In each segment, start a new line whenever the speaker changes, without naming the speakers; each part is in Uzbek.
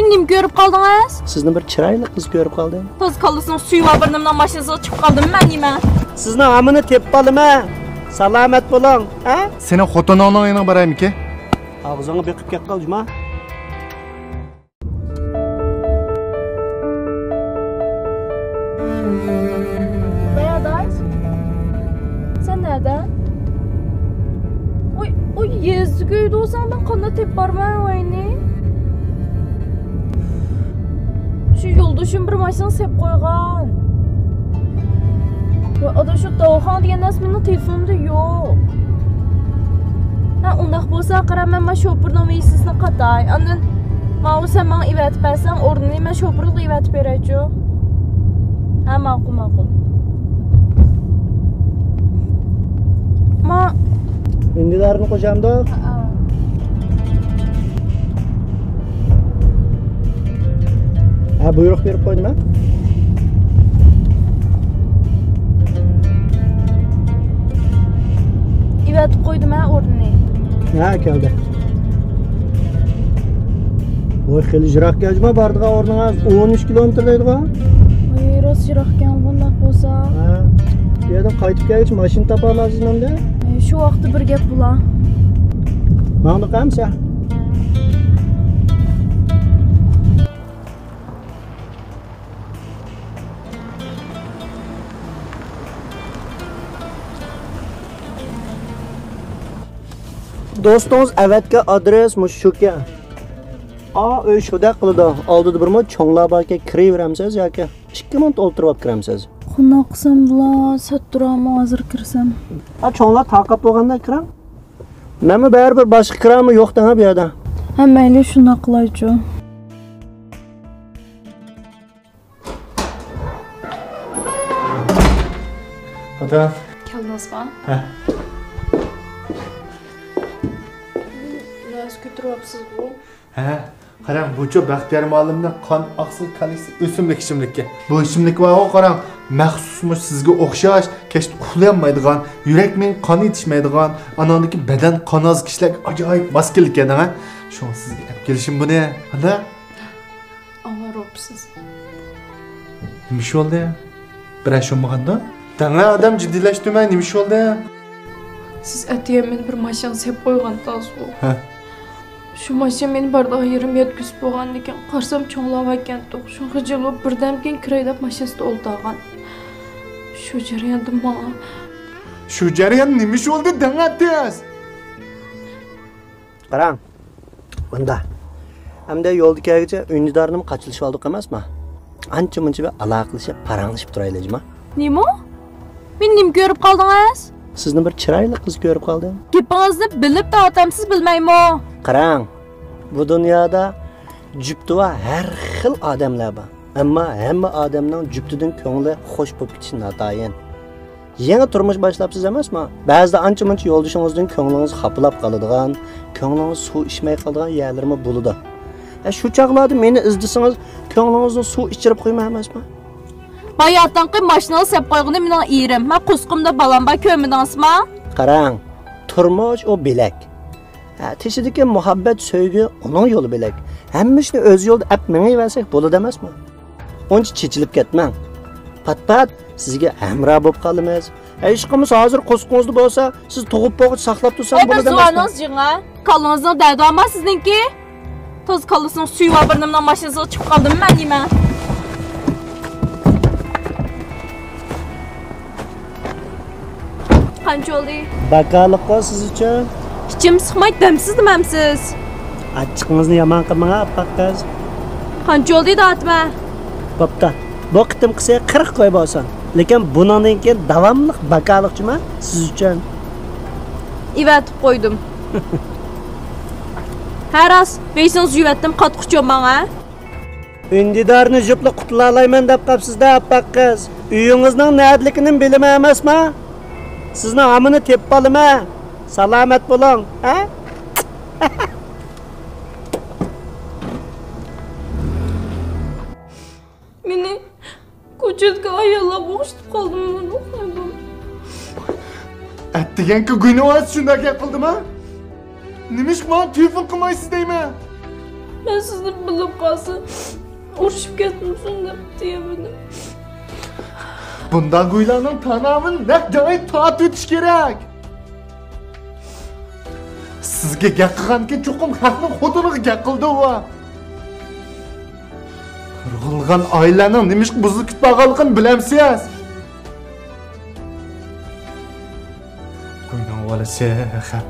Meni nima ko'rib qoldingiz?
Sizni bir chiroyli qiz ko'rib qoldim.
Toz kallasini suyva burnimdan mashinasiga chiqib qoldim men nima?
Sizni amini tepib qoldim-a. Salomat bo'ling, ha?
Sening xotiningning yana boraymi-ki?
Og'zingni beqib ketib qol, Juma.
Bayadaş. Sen nerede? Oy yüzgüydü olsan ben kanına tep barmağım oyunu. Şu yo'ldoshim bir mashina sep qo'ygan. Va ada shu Davxon degan narsa mening telefonimda yo'q. Ha, undaq bo'lsa qaraman men shopirning messisini qatay. Ondan men sen menga ivatib bersang, o'rnini men shopirga ivatib beraychi. Ha, ma'qul. Ma
Indilarni qo'yamda. Ha, buyruq berib qo'ydimmi?
ivatib qo'ydim ha o'rnini.
Ha, keldi. Voy, xili jiroq kelma, bordigan o'rningiz 13 kilometr deydigan.
Voy, rost jiroq ekan bundoq bo'lsa.
Ha, bu yerdan qaytib kelgach mashina topa olasiz endi.
Shu vaqtda bir gap bo'lar.
Ma'ni qamsa? Do'stingiz avatga adres mushuka. Uy shuda qildi. Oldida bir mo cho'nglar borga kiraveramsiz yoki 2 minut o'ltirib olib kiramsiz?
Qanday qilsam bo'lar? Satturami hozir kirsam?
Cho'nglar taqib bo'lganda kiram. Menmi baribir boshqa kirami yo'qdan bu yerda.
Ha, mayli shunday qilaychi.
Ota.
Keldingizmi?
Ha.
Biraz götürüyorsunuz bu.
Ha. Qarang, bu Baxtiyor muallimning qon oqsil kalisi o'simlik ichimlikka. Bu ichimlik va o qarang, maxsusmush sizga o'xshash, kechda uxlayolmaydigan, yurakning qoni yetishmaydigan, anandagi badan qon oz kishilar ajoyib maskilik ekan, ha. Shuni sizga olib kelishim buni, ana.
Avaropsiz.
Nima ish bo'ldi? Bir ashomaganda? Dana odam jiddiylashtirmay nima ish bo'ldi?
Siz atiyamni bir mashina sep qo'ygandingiz u.
Ha.
Şu mashina meni barda yerim yetkizib bo'lgan ekan, qarsam cho'nglab ekan, shu xijilib birdan keyin kiraylab mashinasida o'ltirgan. Shu jarayonda menga
Shu jarayon nima ish bo'ldi dangatez?
Qarang. Bunda. Hamda yo'lda kelgacha undidarnim qachilishib oldik emasmi? Ancha-muncha bir aloqalashib, paranglashib turaylikmi?
nima? Men nima ko'rib qoldingiz?
Sizni bir chiroyli qiz ko'rib qoldim.
Gapingizni bilib da otamsiz bilmaymi?
Qarang. Bu dunyoda jupti va har xil odamlar bor. Ammo hamma odamning juptidan ko'ngli xo'sh bo'lib ketishi notayin. Yangi turmush boshlabsiz emasmi? Ba'zida ancha-muncha yo'ldishingizdan ko'nglingiz xapilab qoladigan, ko'nglingiz suv ichmay qoladigan yerlarmi bo'ladi. Shu chaqlarda meni izdisangiz, ko'nglingizni suv ichirib qo'ymay emasmi?
Bayatdan qi mashinani sep qo'yganda mening erim. Men qusqimda balam bor ko'midingizmi?
Qarang, turmush o bilak. Teshidagi muhabbat, sevgi uning yo'li bilak. Hammishni o'z yo'lida ap mingaversak bo'ladi emasmi? Uncha chechilib ketmang. Pat-pat sizga hamroh bo'lib qolamiz. Hech qimiz hozir qusqingizda bo'lsa, siz tug'ib bo'g'ib saqlab tursam bo'ladi emasmi?
Zo'rningiz jinga. Kalingizning dardi emas sizningki. Toz kallasini suyva burnimdan mashinasiga chiqib qoldim men nima? Qancha oldi?
Bakalib qol siz uchun.
Ichim siqmay damsiz demamsiz.
Achchiqingizni yomon qilmang, apaqqiz.
Qancha oldi datma?
Bo'pti. Bu qitim qilsa 40 qo'yib olsan. Lekin bundan keyin davomli bakaliqchimi siz uchun?
İvatib qo'ydim. Haras, beysiniz yuvatdim qatquchim menga.
Undidarni jupli qutula olayman deb qapsizda, apaqqiz. Uyingizning na'dligini bilaman emasmi? Sizni amini tepib olaman. Salomat bo'ling, ha?
Meni ko'chada ayollar bo'g'ishib qoldim buni.
Atdiganki gunoh shunday qildim-a? Nima ish men telefon qilmaysiz deyman?
Ben sizni bilib qolsa urishib ketmasin deb deyabildim.
Bundan guylarning tanamini naq joyi tortib o'tish kerak. Sizga gap qilganki cho'qim haqning xotiniga gap qildi u. Qurg'ilgan oilaning nimish buzilib ketganligini bilamsiz. Qo'ygan valasi xap.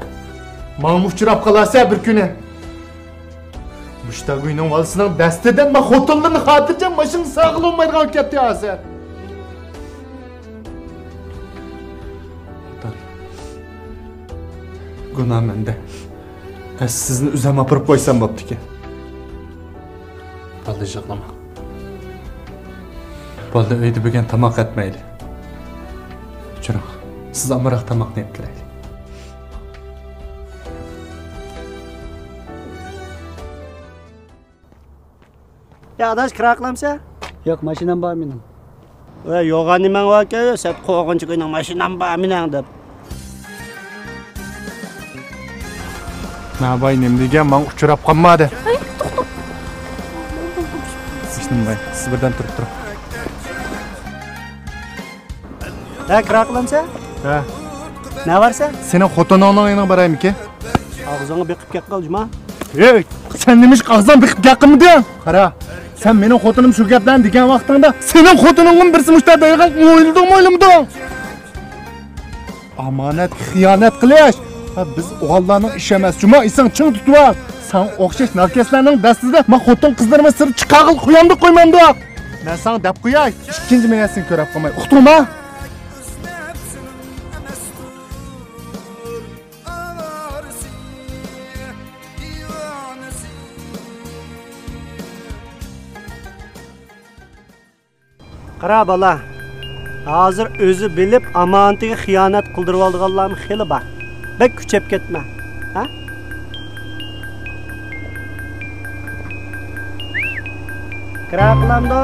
Mana uchrab qolasa bir kuni. Mushta qo'ygan valasining dastidan men xotinlarni xotirjam mashin sog'lolmaydigan ketdi hozir. Günah mende. Sizni üzem apırıp koysam boptu ki. Balda jıqlama. Balda öydü bugün tamak etmeyli. Uçurun, siz amıraq tamak ne ettireyli.
Ya adaş kira qılamsa?
Yok, mashinam bor mening.
Yo'g'an nimang bor ki? Sen qo'rqinchi qo'yning mashinam bor mening deb.
Nabay nemdegan men uchrab qolmadi. Sishnim bay, siz birdan turib turing.
Kira qılamsa?
Ha,
Ne varsa?
sening xotiningning yanına boraymi-ki?
Og'zingni biqib ket qilma.
Ey, sen nimish qog'zdan biqib gapqimding? Qara, sen mening xotinim shu gaplarni degan vaqtingda sening xotiningning birsi mushtada yig'ib o'yilding. Amanat xiyonat qilish. Biz o'g'illarning ishi emas, juma ising chin tutib ol. Sen o'xshash narkaslarning dastida men xotin qizlarga sir chiqag'il qo'yamdi qo'ymamdi. Men sen deb qo'yay, ikkinchi menasini ko'rib qolmay. Uqtirma.
Qara bola. Hozir o'zi bilib amonatiga xiyonat qildirib olganlarning xili bor. Bek kuchab ketma. Ha? Qira qilamdi.